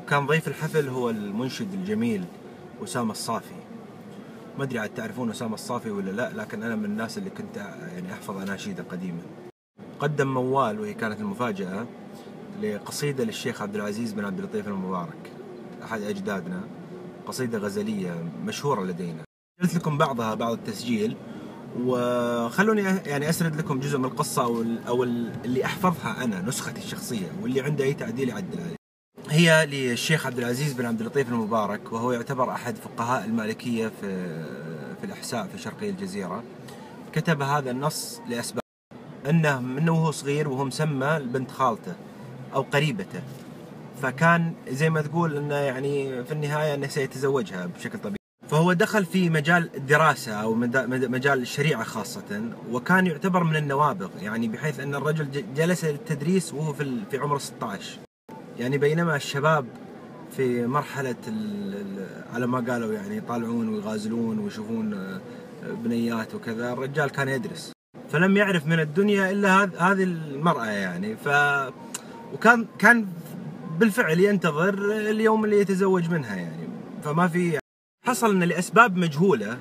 وكان ضيف الحفل هو المنشد الجميل أسامة الصافي. ما أدري عاد تعرفون أسامة الصافي ولا لا، لكن أنا من الناس اللي كنت يعني أحفظ أناشيده قديما. قدم موال، وهي كانت المفاجأة، لقصيدة للشيخ عبد العزيز بن عبد اللطيف المبارك أحد أجدادنا، قصيدة غزلية مشهورة لدينا. قلت لكم بعض التسجيل، وخلوني يعني أسرد لكم جزء من القصة أو اللي أحفظها أنا، نسختي الشخصية، واللي عنده أي تعديل يعدل عليه. هي للشيخ عبد العزيز بن عبد اللطيف المبارك، وهو يعتبر أحد فقهاء المالكية في الإحساء في شرقي الجزيرة. كتب هذا النص لأسباب، أنه منه وهو صغير وهو مسمى لبنت خالته أو قريبته، فكان زي ما تقول أنه يعني في النهاية أنه سيتزوجها بشكل طبيعي. فهو دخل في مجال الدراسة أو مجال الشريعة خاصة، وكان يعتبر من النوابغ، يعني بحيث أن الرجل جلس للتدريس وهو في عمر 16. يعني بينما الشباب في مرحلة على ما قالوا يعني يطالعون ويغازلون ويشوفون بنيات وكذا، الرجال كان يدرس، فلم يعرف من الدنيا إلا هذه المرأة يعني. وكان بالفعل ينتظر اليوم اللي يتزوج منها يعني. فما في، حصل أن لأسباب مجهولة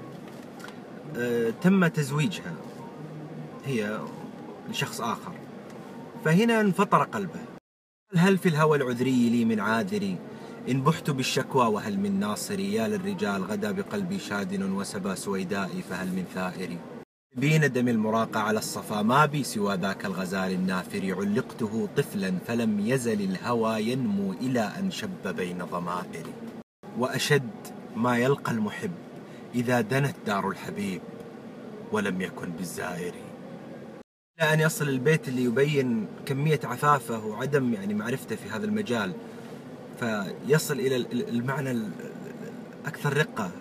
تم تزويجها هي لشخص آخر، فهنا انفطر قلبه. هل في الهوى العذري لي من عاذري، إن بحت بالشكوى وهل من ناصري، يا للرجال غدا بقلبي شادن وسبى سويدائي فهل من ثائري. بي ندم المراقى على الصفا، ما بي سوى ذاك الغزال النافر، علقته طفلا فلم يزل الهوى ينمو إلى أن شب بين ضمائري. وأشد ما يلقى المحب إذا دنت دار الحبيب ولم يكن بالزائر. إلى أن يصل البيت اللي يبين كمية عفافه وعدم يعني معرفته في هذا المجال، فيصل إلى المعنى أكثر رقة.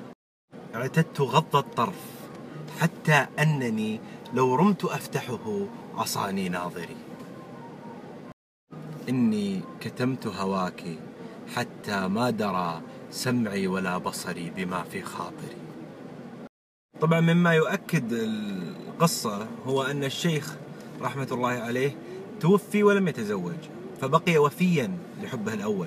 اعتدت غض الطرف حتى أنني لو رمت أفتحه عصاني ناظري، إني كتمت هواك حتى ما درى سمعي ولا بصري بما في خاطري. طبعا مما يؤكد القصة هو أن الشيخ رحمة الله عليه توفي ولم يتزوج، فبقي وفيا لحبه الأول.